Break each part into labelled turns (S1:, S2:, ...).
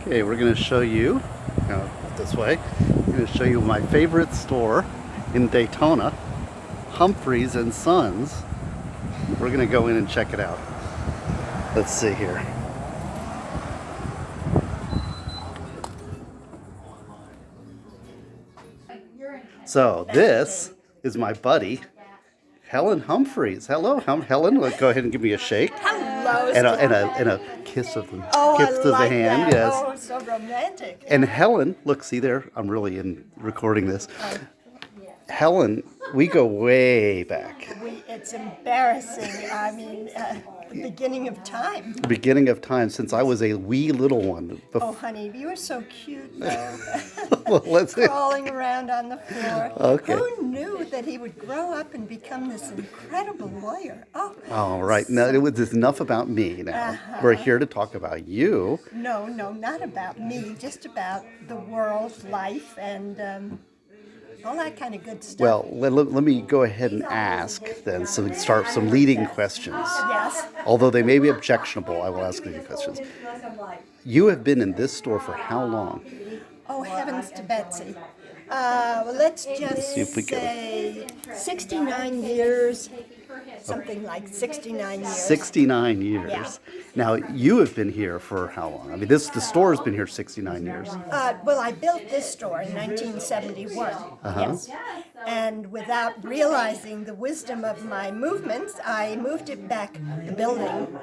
S1: Okay, we're going to show you, this way, I'm going to show you my favorite store in Daytona, Humphreys and Sons. We're going to go in and check it out. Let's see here. So this is my buddy, Helen Humphries. Hello, Helen. Go ahead and give me a shake.
S2: Hello.
S1: And a kiss of the
S2: kiss
S1: of the hand.
S2: That.
S1: Yes.
S2: Oh, so romantic.
S1: And Helen, look, see there. I'm really recording this. Helen, we go way back.
S2: It's embarrassing. I mean, the beginning of time.
S1: The beginning of time, since I was a wee little one.
S2: Oh, honey, you were so cute, though.
S1: Well, let's see.
S2: Crawling around on the floor.
S1: Okay.
S2: Who knew that he would grow up and become this incredible lawyer? Oh.
S1: All right. Now, it was enough about me now. We're here to talk about you.
S2: No, not about me. Just about the world, life, and all that kind of good stuff.
S1: Well, let me go ahead and ask then, so we start some leading questions.
S2: Yes.
S1: Although they may be objectionable, I will ask leading questions. You have been in this store for how long?
S2: Oh, heavens to Betsy. Well, let's just
S1: see if we
S2: say 69 years, something like 69 years.
S1: 69 years.
S2: Yeah.
S1: Now, you have been here for how long? I mean, the store has been here 69 years.
S2: Well, I built this store in 1971. Yes. And without realizing the wisdom of my movements, I moved it back, the building,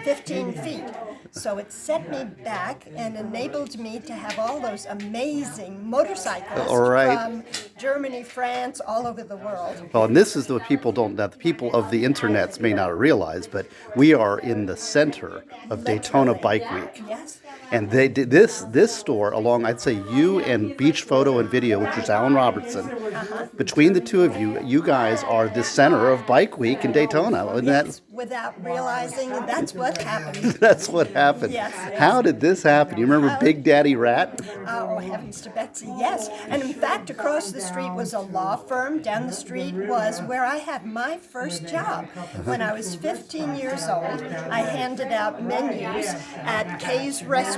S2: 15 feet. So it set me back and enabled me to have all those amazing motorcycles from Germany, France, all over the world.
S1: Well, and this is what people the people of the internets may not realize, but we are in the center of Daytona Bike Week.
S2: Yes.
S1: And they did this store along, I'd say you and Beach Photo and Video, which is Alan Robertson. Between the two of you, you guys are the center of Bike Week in Daytona. And
S2: Yes, without realizing that's what happened.
S1: that's what happened.
S2: Yes.
S1: How did this happen? You remember Big Daddy Rat?
S2: Oh, heavens to Betsy, yes. And in fact, across the street was a law firm. Down the street was where I had my first job. When I was 15 years old, I handed out menus at Kay's Restaurant.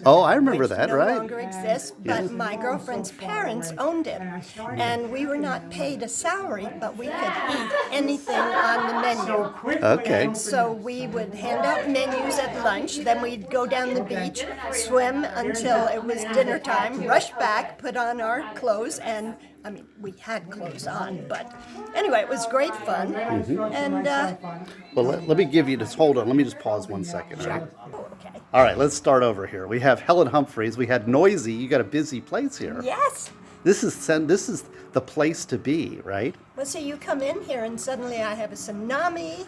S1: Oh, I remember
S2: which
S1: that,
S2: no
S1: right?
S2: longer exists, but my girlfriend's parents owned it. And we were not paid a salary, but we could eat anything on the menu.
S1: Okay.
S2: And so we would hand out menus at lunch, then we'd go down the beach, swim until it was dinner time, rush back, put on our clothes, and I mean, we had clothes on, but anyway, it was great fun. And
S1: Well, let me give you this. Hold on. Let me just pause 1 second. All right?
S2: okay.
S1: All right, let's start over here. We have Helen Humphries. We had Noisy. You got a busy place here.
S2: Yes.
S1: This is the place to be, right?
S2: Well, see, you come in here, and suddenly I have a tsunami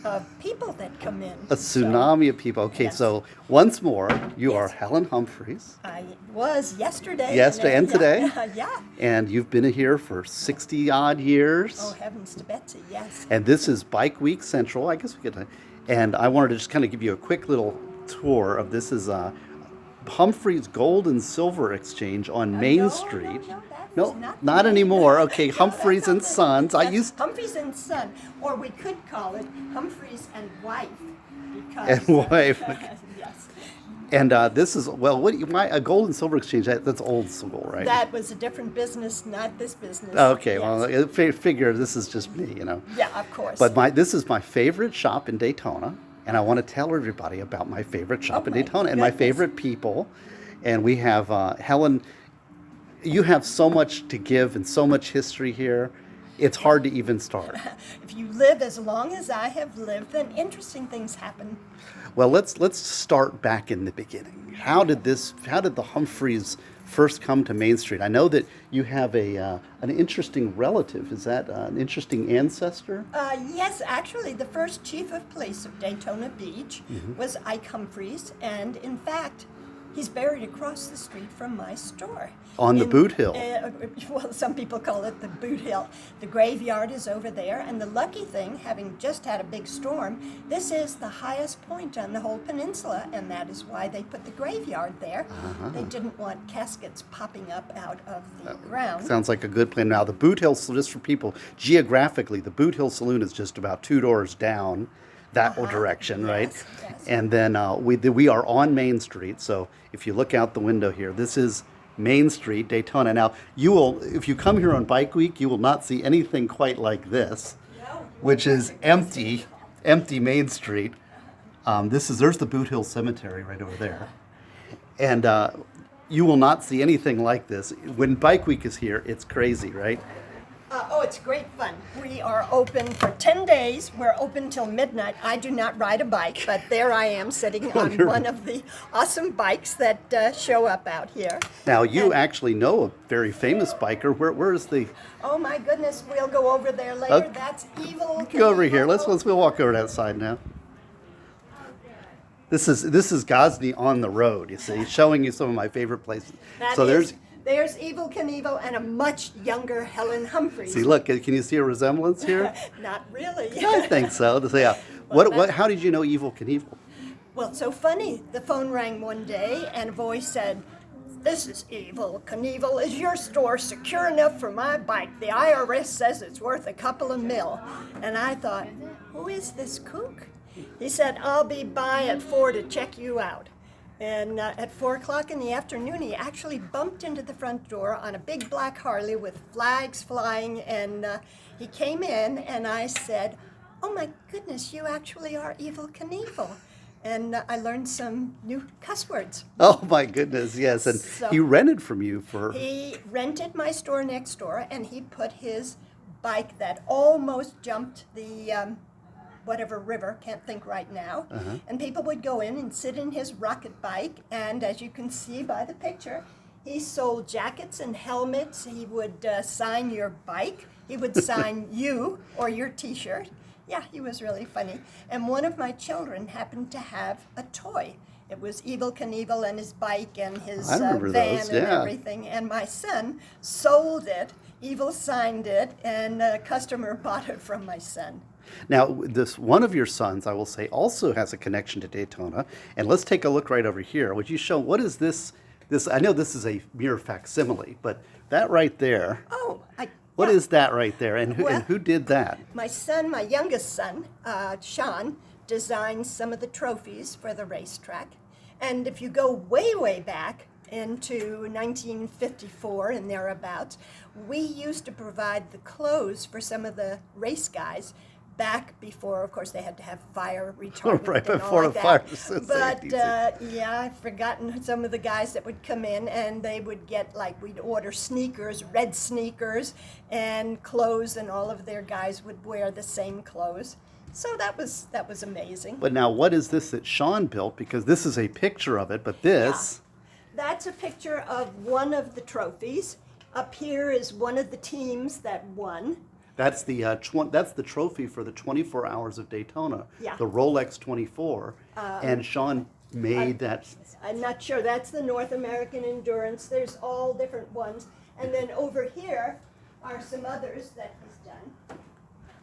S2: of people that come in.
S1: A tsunami of people. Okay,
S2: Yes.
S1: So once more, you
S2: Yes.
S1: are Helen Humphries.
S2: I was yesterday.
S1: Yesterday and today.
S2: Yeah.
S1: And you've been here for 60 odd years.
S2: Oh, heavens to Betsy, yes.
S1: And this is Bike Week Central. I guess we could. And I wanted to just kind of give you a quick little tour of this. Is Humphreys Gold and Silver Exchange on Main Street.
S2: No,
S1: Not anymore. Okay, Humphreys and Sons.
S2: Humphreys and Son, or we could call it Humphreys and Wife. Because,
S1: And wife.
S2: yes.
S1: And this is a gold and silver exchange. That's old school, right?
S2: That was a different business, not this business.
S1: Okay,
S2: Yes.
S1: well, figure this is just me,
S2: Yeah, of course.
S1: But this is my favorite shop in Daytona, and I want to tell everybody about my favorite shop in
S2: my
S1: Daytona and my
S2: goodness.
S1: favorite people. And we have Helen. You have so much to give and so much history here. It's hard to even start.
S2: If you live as long as I have lived, then interesting things happen.
S1: Well, let's start back in the beginning. How did the Humphreys first come to Main Street? I know that you have an interesting relative. Is that an interesting ancestor?
S2: Yes, actually, the first chief of police of Daytona Beach was Ike Humphreys, and in fact, he's buried across the street from my store.
S1: On the Boot Hill.
S2: Well, some people call it the Boot Hill. The graveyard is over there, and the lucky thing, having just had a big storm, this is the highest point on the whole peninsula, and that is why they put the graveyard there. They didn't want caskets popping up out of the ground.
S1: Sounds like a good plan. Now, the Boot Hill, just for people, geographically, the Boot Hill Saloon is just about 2 doors down. that direction, right?
S2: Yes, yes.
S1: And then we are on Main Street. So if you look out the window here, this is Main Street, Daytona. Now, if you come here on Bike Week, you will not see anything quite like this, which is empty Main Street. There's the Boot Hill Cemetery right over there. And you will not see anything like this. When Bike Week is here, it's crazy, right?
S2: It's great fun. We are open for 10 days. We're open till midnight. I do not ride a bike, but there I am sitting on one of the awesome bikes that show up out here.
S1: Now, you actually know a very famous biker. Where is the...
S2: Oh my goodness, we'll go over there later.
S1: Okay.
S2: That's Evel Knievel.
S1: Go over here. We'll walk over that side now. This is Gosney on the road, you see, showing you some of my favorite places.
S2: There's Evel Knievel and a much younger Helen Humphries.
S1: See, look, can you see a resemblance here?
S2: Not really.
S1: I think so. So, yeah. How did you know Evel Knievel?
S2: Well, it's so funny. The phone rang one day and a voice said, "This is Evel Knievel. Is your store secure enough for my bike? The IRS says it's worth a couple of mil." And I thought, who is this kook? He said, "I'll be by at 4 to check you out." And at 4 o'clock in the afternoon, he actually bumped into the front door on a big black Harley with flags flying. And he came in, and I said, "Oh my goodness, you actually are Evel Knievel." And I learned some new cuss words.
S1: Oh my goodness, yes. And
S2: So,
S1: he rented from you for...
S2: He rented my store next door, and he put his bike that almost jumped the whatever river, can't think right now. And people would go in and sit in his rocket bike, and as you can see by the picture, he sold jackets and helmets. He would sign your bike. He would sign you or your t-shirt. Yeah, he was really funny. And one of my children happened to have a toy. It was Evel Knievel and his bike and his van and everything. And my son sold it. Evel signed it, and a customer bought it from my son.
S1: Now, this one of your sons, I will say, also has a connection to Daytona. And let's take a look right over here. Would you show, what is this? I know this is a mere facsimile, but that right there, what is that right there? And who did that?
S2: My son, my youngest son, Sean, designed some of the trophies for the racetrack. And if you go way, way back into 1954 and thereabouts, we used to provide the clothes for some of the race guys back before, of course, they had to have fire retardant
S1: right
S2: and
S1: before
S2: all
S1: the
S2: that.
S1: fire.
S2: But yeah, I've forgotten some of the guys that would come in, and they would get, like, we'd order sneakers, red sneakers, and clothes, and all of their guys would wear the same clothes. So that was amazing.
S1: But now, what is this that Sean built? Because this is a picture of it, but this...
S2: Yeah. That's a picture of one of the trophies. Up here is one of the teams that won.
S1: That's the trophy for the 24 Hours of Daytona,
S2: Yeah.
S1: the Rolex 24, and Sean made that.
S2: I'm not sure. That's the North American Endurance. There's all different ones. And then over here are some others that he's done.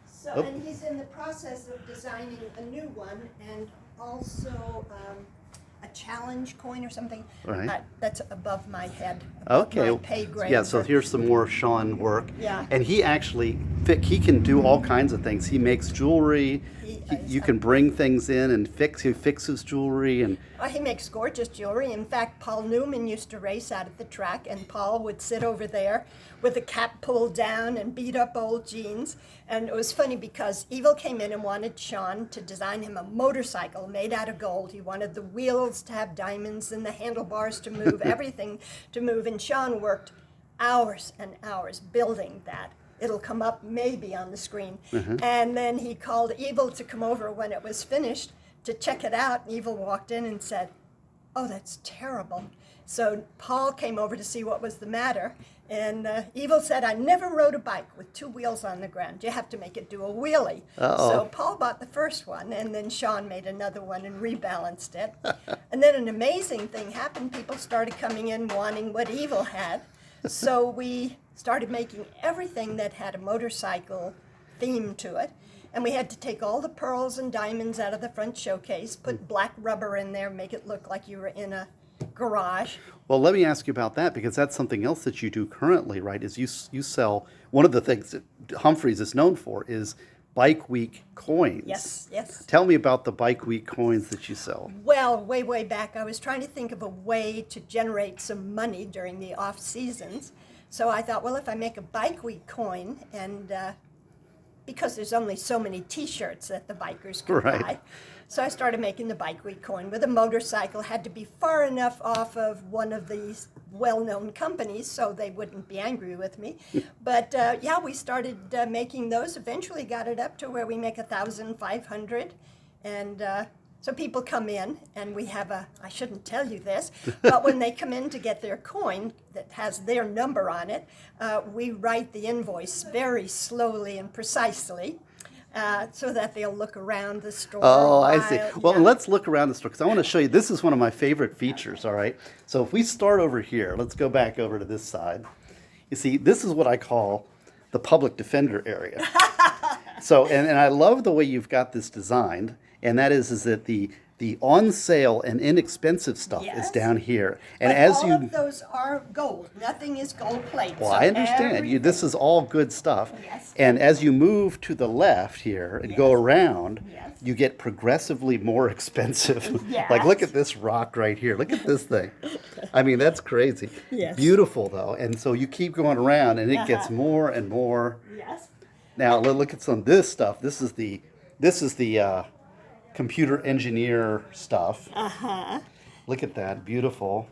S2: So, and he's in the process of designing a new one, and also a challenge coin or something.
S1: Right.
S2: That's above my head.
S1: Okay.
S2: My pay grade.
S1: Yeah, so here's some more Sean work.
S2: Yeah.
S1: And he actually, he can do all kinds of things. He makes jewelry. You can bring things in and he fixes jewelry. And
S2: he makes gorgeous jewelry. In fact, Paul Newman used to race out at the track, and Paul would sit over there with the cap pulled down and beat up old jeans. And it was funny because Evel came in and wanted Sean to design him a motorcycle made out of gold. He wanted the wheels to have diamonds and the handlebars to move, everything to move. And Sean worked hours and hours building that. It'll come up maybe on the screen. And then he called Evel to come over when it was finished to check it out. And Evel walked in and said, "Oh, that's terrible." So Paul came over to see what was the matter. And Evel said, "I never rode a bike with two wheels on the ground. You have to make it do a wheelie." So Paul bought the first one, and then Sean made another one and rebalanced it. And then an amazing thing happened. People started coming in wanting what Evel had. So we started making everything that had a motorcycle theme to it. And we had to take all the pearls and diamonds out of the front showcase, put black rubber in there, make it look like you were in a garage.
S1: well, let me ask you about that, because that's something else that you do currently, right? Is you sell, one of the things that Humphreys is known for is Bike Week coins.
S2: Yes, yes.
S1: Tell me about the Bike Week coins that you sell.
S2: Well, way back, I was trying to think of a way to generate some money during the off seasons. So I thought, well, if I make a Bike Week coin, and because there's only so many T-shirts that the bikers could
S1: Right.
S2: buy, so I started making the Bike Week coin with a motorcycle. Had to be far enough off of one of these well-known companies so they wouldn't be angry with me. But yeah, we started making those. Eventually got it up to where we make 1,500, and so people come in, and we have I shouldn't tell you this, but when they come in to get their coin that has their number on it, we write the invoice very slowly and precisely. So that they'll look around the store.
S1: Oh, I see. Well,
S2: yeah.
S1: let's look around the store because I want to show you. This is one of my favorite features, all right? So if we start over here, let's go back over to this side. You see, this is what I call the public defender area. So, and I love the way you've got this designed, and that is that the on sale and inexpensive stuff is
S2: Yes.
S1: down here. And
S2: But
S1: as
S2: all
S1: you
S2: of those are gold. Nothing is gold plate.
S1: Well,
S2: so
S1: I understand.
S2: everything-
S1: This is all good stuff.
S2: Yes.
S1: And as you move to the left here and go
S2: Yes.
S1: around,
S2: Yes.
S1: you get progressively more expensive.
S2: Yes.
S1: Like, look at this rock right here. Look at this thing. I mean, that's crazy.
S2: Yes.
S1: Beautiful, though. And so you keep going around, and it gets more and more.
S2: Yes.
S1: Now, look at some of this stuff. This is the computer engineer stuff. Look at that. Beautiful.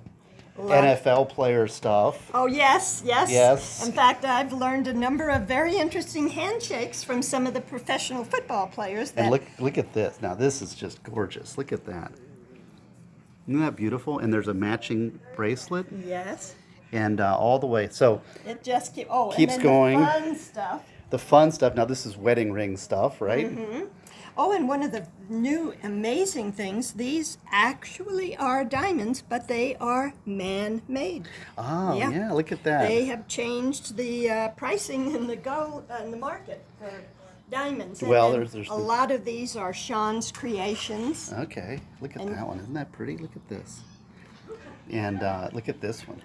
S1: NFL player stuff.
S2: Oh, yes, yes.
S1: Yes.
S2: In fact, I've learned a number of very interesting handshakes from some of the professional football players. That
S1: And look at this. Now this is just gorgeous. Look at that. Isn't that beautiful? And there's a matching bracelet,
S2: Yes.
S1: and all the way. So
S2: It just keeps
S1: Keeps
S2: and then
S1: going.
S2: The fun stuff.
S1: the fun stuff. Now this is wedding ring stuff, right?
S2: Oh, and one of the new amazing things, these actually are diamonds, but they are man-made.
S1: Oh
S2: Yeah.
S1: yeah. Look at that.
S2: They have changed the pricing in the gold in the market for diamonds. And
S1: Well,
S2: then
S1: there's
S2: a lot of these are Sean's creations.
S1: Okay. Look at
S2: And-
S1: that one. Isn't that pretty? Look at this. And look at this one.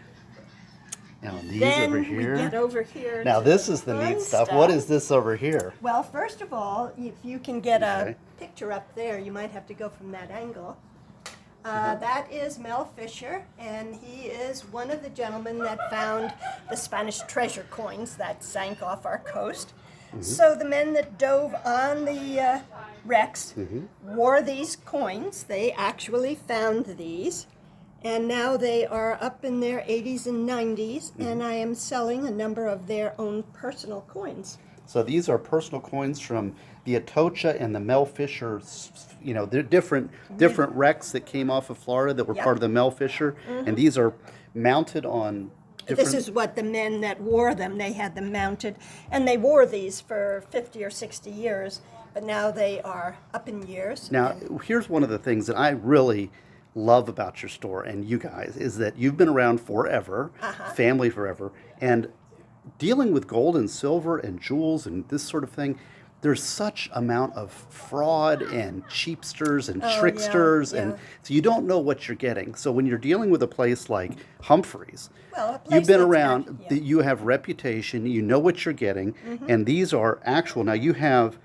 S1: Now these
S2: Then
S1: over
S2: we
S1: here.
S2: get over here.
S1: Now
S2: to
S1: this is the
S2: fun
S1: neat stuff. What is this over here?
S2: Well, first of all, if you can get
S1: Okay.
S2: a picture up there, you might have to go from that angle.
S1: Uh-huh.
S2: That is Mel Fisher, and he is one of the gentlemen that found the Spanish treasure coins that sank off our coast.
S1: Mm-hmm.
S2: So the men that dove on the wrecks
S1: Mm-hmm.
S2: wore these coins. They actually found these. And now they are up in their 80s and 90s, and I am selling a number of their own personal coins.
S1: So these are personal coins from the Atocha and the Mel Fisher. You know, they're different wrecks that came off of Florida that were
S2: Yep.
S1: part of the Mel Fisher, and these are mounted on different.
S2: This is what the men that wore them, they had them mounted, and they wore these for 50 or 60 years, but now they are up in years.
S1: Now, here's one of the things that I really love about your store and you guys is that you've been around forever, family forever, and dealing with gold and silver and jewels and this sort of thing. There's such amount of fraud and cheapsters and tricksters, and
S2: yeah.
S1: so you don't know what you're getting. So when you're dealing with a place like Humphreys,
S2: Well, a place
S1: you've been
S2: that's
S1: around,
S2: yeah.
S1: that you have reputation, you know what you're getting, and these are actual. Now you have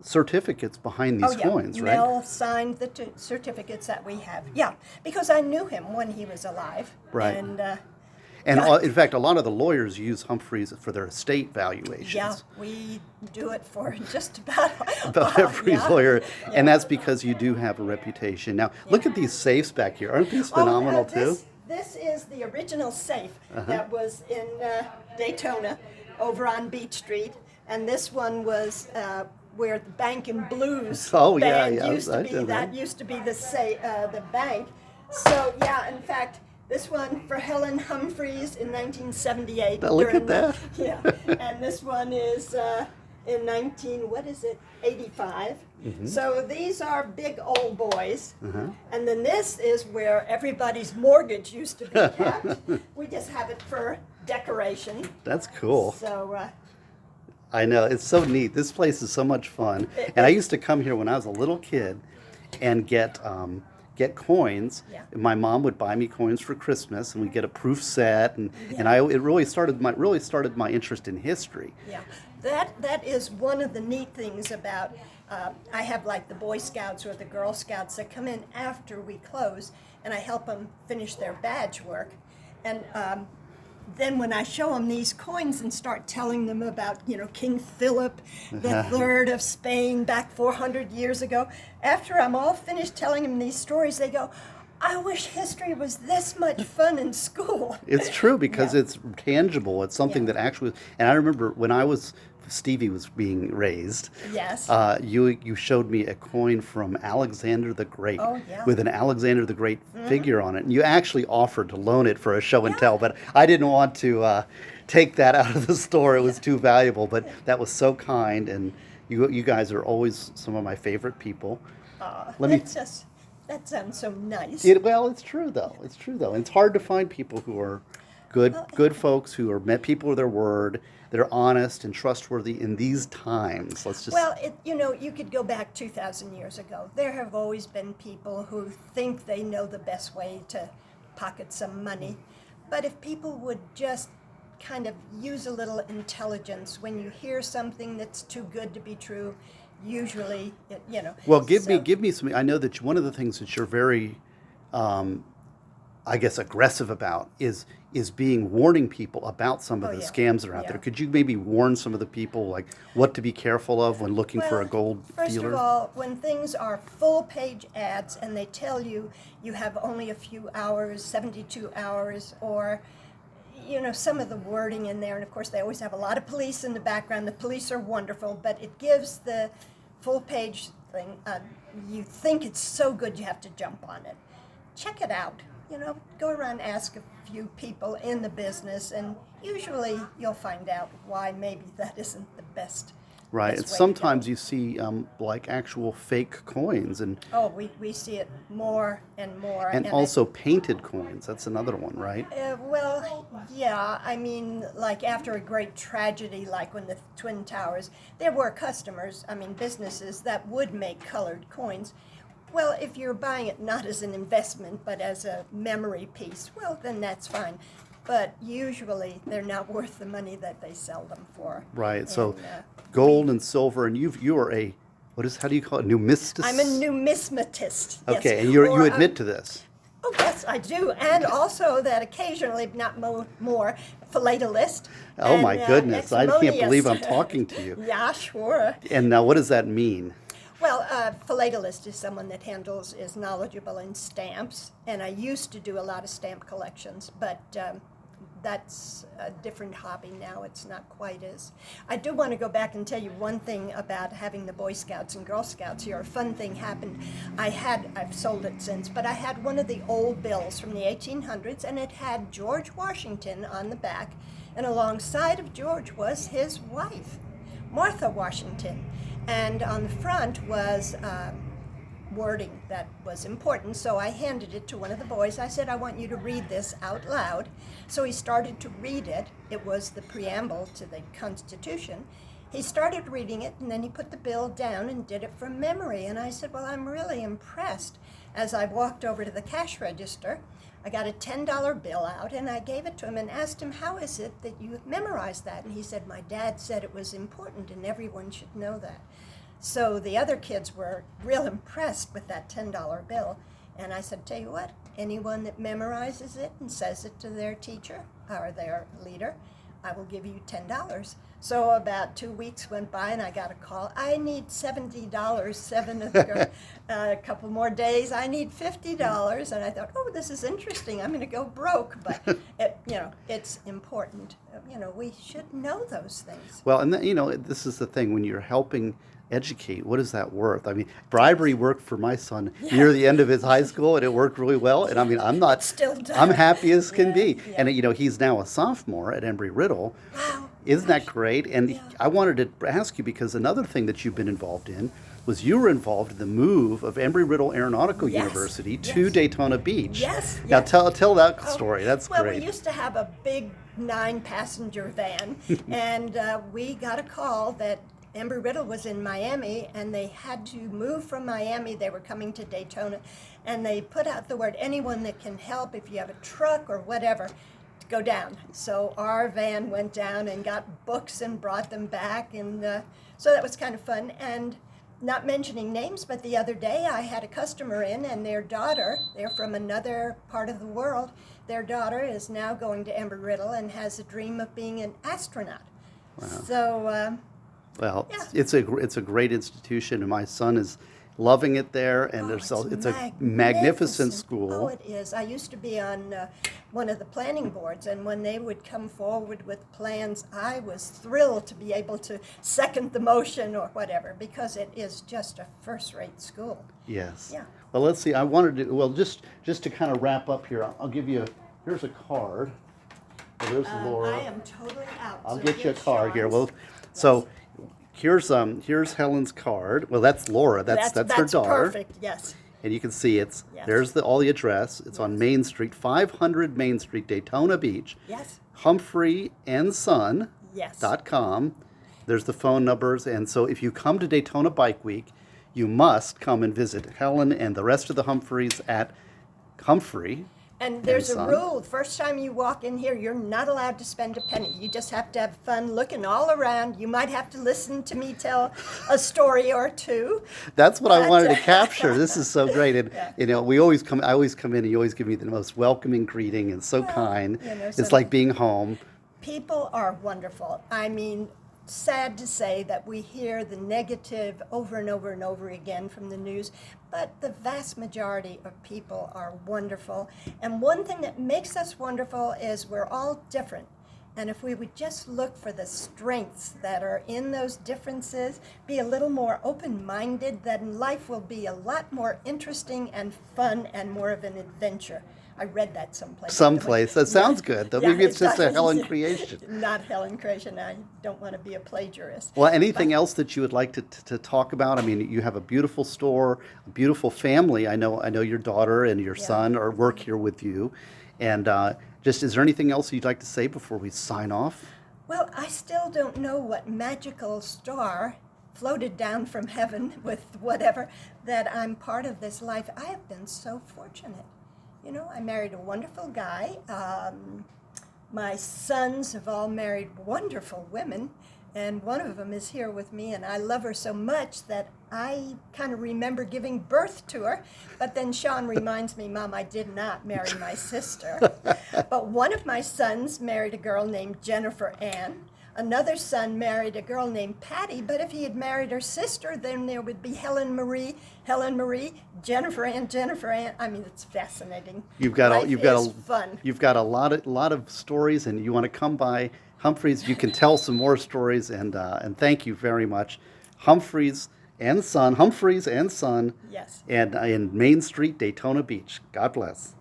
S1: certificates behind these
S2: Oh, yeah.
S1: coins, right?
S2: Mel signed the certificates that we have. Yeah, because I knew him when he was alive.
S1: Right.
S2: And
S1: And
S2: Yeah.
S1: in fact, a lot of the lawyers use Humphreys for their estate valuations.
S2: yeah, we do it for just about,
S1: About every
S2: yeah.
S1: lawyer, and that's because you do have a reputation. Now, look at these safes back here. Aren't these phenomenal too?
S2: This is the original safe that was in Daytona over on Beach Street, and this one was where the Bank and Blues
S1: Oh, yeah,
S2: band
S1: yeah,
S2: used to
S1: I
S2: be.
S1: know
S2: That
S1: that.
S2: used to be the bank. So yeah, in fact, this one for Helen Humphries in 1978.
S1: Now, look
S2: during
S1: at that.
S2: Yeah, and this one is in 85.
S1: Mm-hmm.
S2: So these are big old boys. And then this is where everybody's mortgage used to be kept. We just have it for decoration.
S1: That's cool.
S2: So
S1: I know, it's so neat. This place is so much fun. And I used to come here when I was a little kid and get coins.
S2: Yeah.
S1: My mom would buy me coins for Christmas, and we'd get a proof set, and it really started my interest in history.
S2: yeah, That is one of the neat things about, I have like the Boy Scouts or the Girl Scouts that come in after we close, and I help them finish their badge work. And then when I show them these coins and start telling them about, King Philip the Third of Spain back 400 years ago, after I'm all finished telling them these stories, they go, I wish history was this much fun in school.
S1: It's true because
S2: Yeah.
S1: it's tangible. It's something
S2: Yeah.
S1: that actually, and I remember when Stevie was being raised.
S2: Yes.
S1: You showed me a coin from Alexander the Great
S2: Oh, yeah.
S1: with an Alexander the Great figure on it, and you actually offered to loan it for a show and
S2: Yeah.
S1: tell, but I didn't want to take that out of the store. It was too valuable, but that was so kind, and you guys are always some of my favorite people. Let me.
S2: That sounds so nice.
S1: Well, it's true though. It's true though. And it's hard to find people who are good folks who are met people of their word. They're honest and trustworthy in these times. Let's just.
S2: Well, you could go back 2,000 years ago. There have always been people who think they know the best way to pocket some money. But if people would just kind of use a little intelligence when you hear something that's too good to be true, usually,
S1: Well, give
S2: so-
S1: me some. I know that one of the things that you're very, I guess, aggressive about is warning people about some of
S2: Oh,
S1: the
S2: yeah.
S1: scams that are out
S2: Yeah.
S1: there. Could you maybe warn some of the people like what to be careful of when looking for a
S2: Well,
S1: gold
S2: first
S1: dealer?
S2: of all, when things are full-page ads and they tell you you have only a few hours, 72 hours, or some of the wording in there, and of course they always have a lot of police in the background. The police are wonderful, but it gives the full-page thing. You think it's so good you have to jump on it. Check it out. Go around, ask a few people in the business, and usually you'll find out why maybe that isn't the best.
S1: Right.
S2: best
S1: And
S2: way to
S1: sometimes
S2: go.
S1: you see like actual fake coins and
S2: Oh, we see it more and more.
S1: and also painted coins. That's another one, right?
S2: Well, yeah, I mean, like after a great tragedy, like when the Twin Towers, there were customers, businesses that would make colored coins. Well, if you're buying it not as an investment, but as a memory piece, well, then that's fine. But usually they're not worth the money that they sell them for.
S1: Right. So
S2: And,
S1: gold and silver, and you are a how do you call it? Numismatist?
S2: I'm a numismatist. Yes.
S1: Okay, and you
S2: Or,
S1: admit to this.
S2: Oh, yes, I do. And also that occasionally, not more, philatelist.
S1: Oh my
S2: and,
S1: goodness! I can't
S2: exmonious.
S1: believe I'm talking to you.
S2: Yeah, sure.
S1: And now, what does that mean?
S2: Well, philatelist is someone that is knowledgeable in stamps. And I used to do a lot of stamp collections, but that's a different hobby now. It's not quite as. I do want to go back and tell you one thing about having the Boy Scouts and Girl Scouts here. A fun thing happened. I've sold it since, but I had one of the old bills from the 1800s, and it had George Washington on the back, and alongside of George was his wife, Martha Washington, and on the front was wording that was important, so I handed it to one of the boys. I said, I want you to read this out loud. So he started to read it. It was the preamble to the Constitution. He started reading it, and then he put the bill down and did it from memory. And I said, well, I'm really impressed. As I walked over to the cash register, I got a $10 bill out, and I gave it to him and asked him, how is it that you memorized that? And he said, my dad said it was important, and everyone should know that. So the other kids were real impressed with that $10 bill. And I said, tell you what, anyone that memorizes it and says it to their teacher or their leader, I will give you $10. So about 2 weeks went by and I got a call. I need $70. A couple more days, I need $50. And I thought, oh, this is interesting. I'm going to go broke. But, it's important. We should know those things.
S1: Well, and this is the thing when you're helping educate. What is that worth? I mean, bribery worked for my son near the end of his high school, and it worked really well. And I mean, I'm not.
S2: Still does.
S1: I'm happy as can be.
S2: Yeah.
S1: And he's now a sophomore at Embry-Riddle.
S2: Wow.
S1: Isn't that great? And
S2: Yeah.
S1: I wanted to ask you because another thing that you've been involved in was you were involved in the move of Embry-Riddle Aeronautical
S2: Yes.
S1: University to
S2: Yes.
S1: Daytona Beach.
S2: Yes.
S1: Now
S2: yes.
S1: tell that
S2: Oh,
S1: story. That's
S2: well,
S1: great.
S2: we used to have a big 9-passenger van, and we got a call that Embry-Riddle was in Miami, and they had to move from Miami. They were coming to Daytona, and they put out the word, anyone that can help, if you have a truck or whatever, go down. So our van went down and got books and brought them back, and so that was kind of fun. And not mentioning names, but the other day I had a customer in, and their daughter, they're from another part of the world, their daughter is now going to Embry-Riddle and has a dream of being an astronaut.
S1: Wow.
S2: So,
S1: Well,
S2: yeah.
S1: it's a great institution, and my son is loving it there, and it's a magnificent school.
S2: Oh, it is. I used to be on one of the planning boards, and when they would come forward with plans, I was thrilled to be able to second the motion or whatever, because it is just a first-rate school.
S1: Yes.
S2: Yeah.
S1: Well, let's see. I wanted to. Well, just to kind of wrap up here, I'll give you. Here's a card. Well, there's Laura.
S2: I am totally out.
S1: I'll
S2: so
S1: get you a card here.
S2: Sean's.
S1: Well, so here's Helen's card. Well, that's Laura. That's her daughter.
S2: Perfect. Yes.
S1: And you can see
S2: Yes.
S1: there's all the address. It's on Main Street, 500 Main Street, Daytona Beach.
S2: Yes.
S1: HumphreysSon.com.
S2: Yes.
S1: There's the phone numbers. And so if you come to Daytona Bike Week, you must come and visit Helen and the rest of the Humphreys at Humphrey.
S2: And there's a
S1: Son.
S2: rule. First time you walk in here, you're not allowed to spend a penny. You just have to have fun looking all around. You might have to listen to me tell a story or two.
S1: That's what I wanted to capture. This is so great. And
S2: Yeah.
S1: I always come in and you always give me the most welcoming greeting and so kind. It's
S2: so
S1: like being home.
S2: people are wonderful. I mean, sad to say that we hear the negative over and over and over again from the news, but the vast majority of people are wonderful. And one thing that makes us wonderful is we're all different. And if we would just look for the strengths that are in those differences, be a little more open-minded, then life will be a lot more interesting and fun and more of an adventure. I read that someplace.
S1: Someplace. That sounds good. Though.
S2: Yeah,
S1: Maybe it's just a
S2: does.
S1: Helen creation.
S2: Not Helen creation. I don't want to be a plagiarist.
S1: Well, anything else that you would like to talk about? I mean, you have a beautiful store, a beautiful family. I know your daughter and your son work here with you. And just, is there anything else you'd like to say before we sign off?
S2: Well, I still don't know what magical star floated down from heaven with whatever that I'm part of this life. I have been so fortunate. You know, I married a wonderful guy. My sons have all married wonderful women, and one of them is here with me, and I love her so much that I kind of remember giving birth to her. But then Sean reminds me, Mom, I did not marry my sister. But one of my sons married a girl named Jennifer Ann. Another son married a girl named Patty, but if he had married her sister, then there would be Helen Marie, Jennifer Ann. I mean, it's fascinating.
S1: You've got
S2: fun.
S1: You've got a lot of stories, and you want to come by Humphreys. You can tell some more stories, and thank you very much, Humphreys and Son. Yes. And in Main Street, Daytona Beach. God bless.